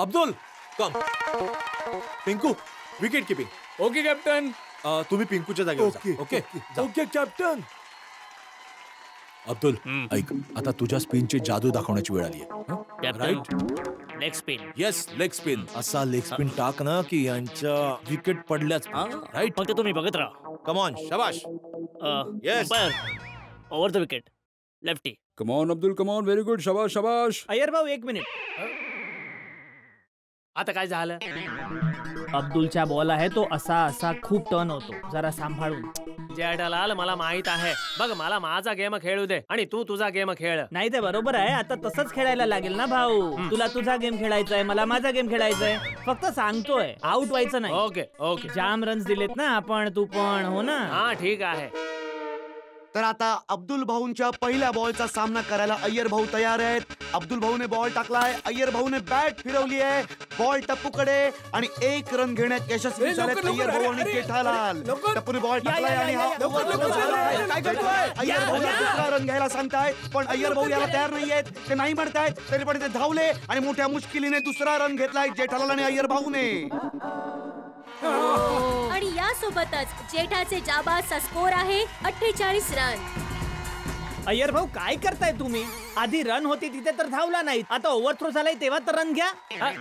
Abdul come. Pinku wicket keeping. Okay captain. तुम्ही पिंकूच्या जागेवर जा. Okay okay captain. अब्दुल ऐक, आता तुझ्या स्पिनची जादू दाखवण्याची वेळ आली आहे. Right. Leg spin. Yes, leg spin. असा लेग स्पिन टाक ना की यांच्या विकेट पडल्याच. राईट. फक्त तुम्ही बघत राहा. कम ऑन, शाबाश. Yes. Over the wicket. Lefty. Come on Abdul, come on. Very good. शाबाश शाबाश. अय्यर भाऊ 1 मिनिट. आता काय झालं? अब्दुलचा बॉल आहे तो असा खूप टर्न होतो, जरा सांभाळून. जेठालाल मला माहित आहे. बघ, मला माझा गेम खेळू दे आणि तू तुझा गेम खेळ. नाही ते बरोबर आहे. आता तसंच खेळायला लागेल ना भाऊ. तुला तुझा गेम खेळायचा आहे, मला माझा गेम खेळायचा आहे. फक्त सांगतोय, आउट व्हायचं नाही. Okay okay. जाम रन्स दिलेत ना आपण, तू पण. हो ना. हा ठीक आहे. तर आता अब्दुल भाऊंच्या पहिल्या बॉलचा सामना करायला अय्यर भाऊ तयार आहेत. अब्दुल भाऊने बॉल टाकलाय, अय्यर भाऊने बॅट फिरवली आहे. बॉल टप्पूकडे आणि 1 रन घेण्यात यशस्वी झाले अय्यर भाऊ आणि जेठालाल. टप्पूने बॉल टाकलाय आणि अय्यर भाऊ दुसरा रन घ्यायला सांगतायत, पण अय्यर भाऊ याला तयार नाहीयेत. ते नाही म्हणतायत तरी पण ते धावले आणि मोठ्या मुश्किलीने दुसरा रन घेतलाय जेठालाल आणि अय्यर भाऊने. आणि यासोबतच जेठाचे जाबाजचा स्कोर आहे 48 रन. अय्यर भाऊ काय करताय तुम्ही? आधी रन होती तिथे तर धावला नाही, आता ओव्हरथ्रो झालाय तेव्हा तर रन घ्या.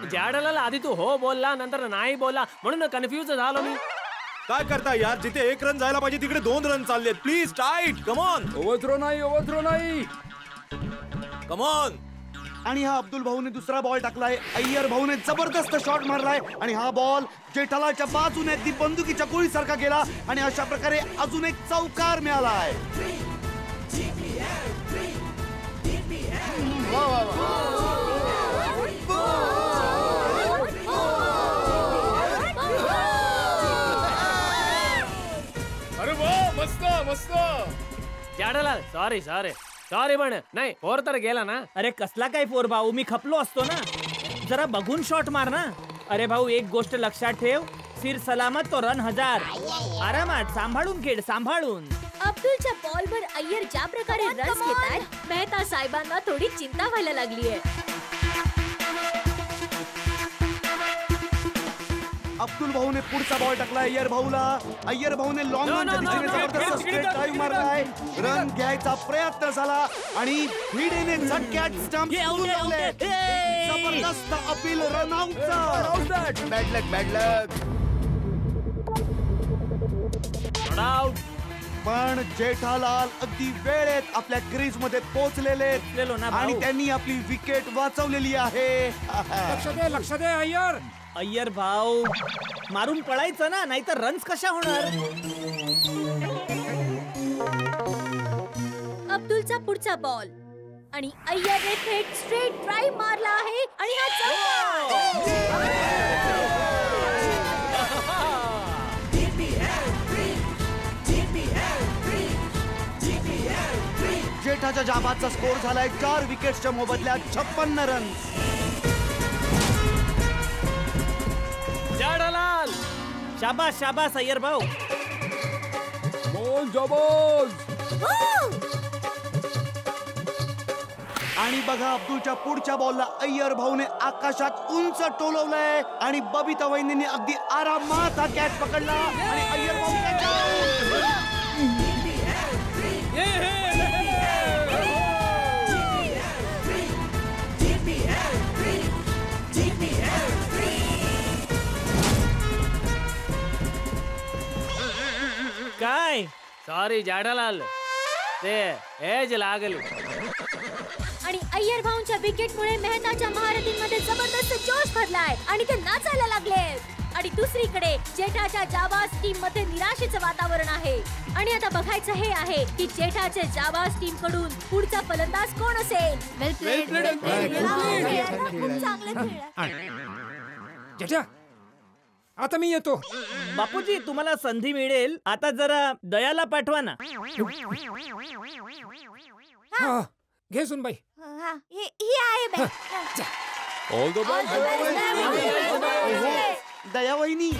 जेठालाल आधी तू हो बोलला, नंतर नाही बोलला, म्हणून कन्फ्युज झालो मी. काय करता यार? जिथे 1 रन जायला पाहिजे तिकडे 2 रन चाललेत. Please tight. Come on. Overthrow नाही, ओव्हरथ्रो नाही. Come on. आणि हा अब्दुल भाऊने दुसरा बॉल टाकलाय. अय्यर भाऊने जबरदस्त शॉट मारलाय आणि हा बॉल जेठालालच्या बाजूने अगदी बंदुकीच्या गोळीसारखा गेला आणि अशा प्रकारे अजून एक चौकार मिळालाय. अरे वा, मस्त मस्त. जेठालाल सॉरी पण नाही, 4 तर गेला ना. अरे कसला काय 4 भाऊ, मी खपलो असतो ना. जरा बघून शॉट मार ना. अरे भाऊ एक गोष्ट लक्षात ठेव, फिर सलामत तो रन 1000. आरामात सांभाळून खेळ, सांभाळून. अब्दुलच्या बॉलवर अय्यर ज्या प्रकारे रन्स घेतायत, मेहता साहेबांना थोडी चिंता व्हायला लागली आहे. अब्दुल भाऊने पुढचा बॉल टाकलाय अय्यर भाऊला. अय्यर भाऊने लॉंग रनच्या दिशेने जबरदस्त स्ट्रेट ड्राइव्ह मारलाय. रन घ्यायचा प्रयत्न झाला आणि भिडेने झटक्यात स्टंप उडवले. जबरदस्त अपील, रन आउटचा. बॅड लक. पण जेठालाल अगदी वेळेत आपल्या क्रीज मध्ये पोहोचलेले आणि त्यांनी आपली विकेट वाचवलेली आहे. लक्ष दे अय्यर. अय्यर भाऊ मारून पळायचं ना, नाहीतर रन्स कशा होणार? अब्दुलचा पुढचा बॉल आणि अय्यरने थेट स्ट्रेट ड्राइव्ह मारला आहे आणि हा चौकार. जेठाच्या जाबादचा स्कोर झालाय 4 विकेट्सच्या मोबदल्यात 56 रन्स. जेठालाल शाबास शाबास अय्यर भाऊ. आणि बघा अब्दुलच्या पुढच्या बॉलला अय्यर भाऊने आकाशात उंच टोलवलंय आणि बबिता वहिनीने अगदी आरामात हा कॅच पकडला आणि अय्यर भाऊ काय? सॉरी जेठालाल, ते एज लागली. आणि अय्यर भाऊंच्या विकेटमुळे मेहताच्या महारथींमध्ये जबरदस्त जोश भरलाय आणि ते नाचायला लागले. आणि दुसरीकडे जेठाच्या जाबाज टीम मध्ये निराशेचं वातावरण आहे. आणि आता बघायचं हे आहे की जेठाच्या जाबाज टीम कडून पुढचा फलंदाज कोण असेल. जेठा, आता मी येतो. बापूजी तुम्हाला संधी मिळेल, आता जरा दयाला पाठवा ना. घे सुनबाई. ही आहे दया वहिनी.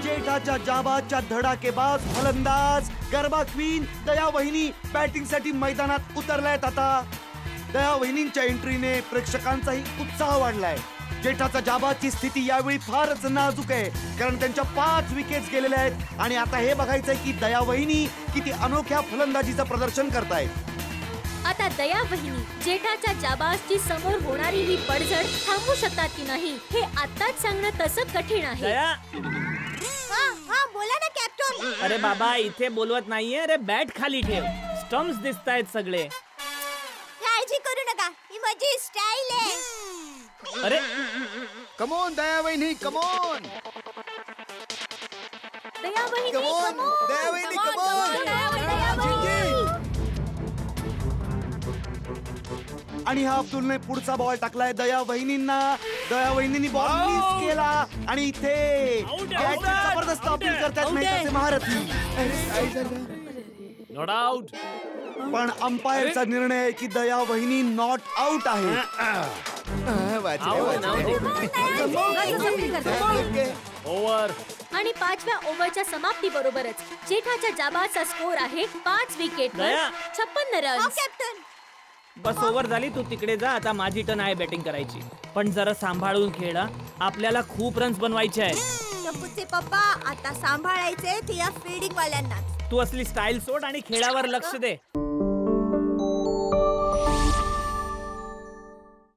जेठाच्या जाबादच्या धडाकेबाज फलंदाज गरबा क्वीन दया वहिनी बॅटिंग साठी मैदानात उतरलायत. आता दया वहिनींच्या एंट्रीने प्रेक्षकांचाही उत्साह वाढलाय. जेठाचा जाबाची स्थिती यावेळी फारच नाजूक आहे, कारण त्यांच्या 5 विकेट्स गेलेल्या आहेत आणि आता हे बघायचंय की दया वहिनी किती अनोख्या फलंदाजीचं प्रदर्शन करतायत. आता दया वहिनी जेठाच्या जाबाजची समोर होणारी ही पडझड थांबवू शकतात की नाही हे आत्ताच सांगणं तसं कठीण आहे. दया बोला ना कॅप्टन. अरे बाबा इथे बोलवत नाहीये. अरे बॅट खाली ठेव. स्टम्प्स दिसतायत सगळे. काळजी करू नका, ही माझी स्टाईल आहे. अरे कमोन दया वहिनी कमोन. दया वहिनी Come on, दया वहिनी, come on. दया वहिनी. आणि हा अब्दुलने पुढचा बॉल टाकलाय दया वहिनींना. दया वहिनींनी बॉल मिस केला आणि इथे जबरदस्त अपील करतात मेहताचे महारथी. Not out. पण अंपायरचा निर्णय आहे की दया वहिनी नॉट आउट आहे. ओव्हर. आणि 5व्या ओव्हरच्या समाप्ती बरोबरच जेठाच्या जाबाचा स्कोर आहे 5 विकेटवर दया. 56 रन. बस ओव्हर झाली. तू तिकडे जा. आता माझी टर्न आहे बॅटिंग करायची. पण जरा सांभाळून खेळा. आपल्याला खूप रन्स बनवायचे आहेत. टप्पूचे पप्पा आता सांभाळायचे ते या फिल्डिंग वाल्यांना. तू असली स्टाईल सोड आणि खेळावर लक्ष दे.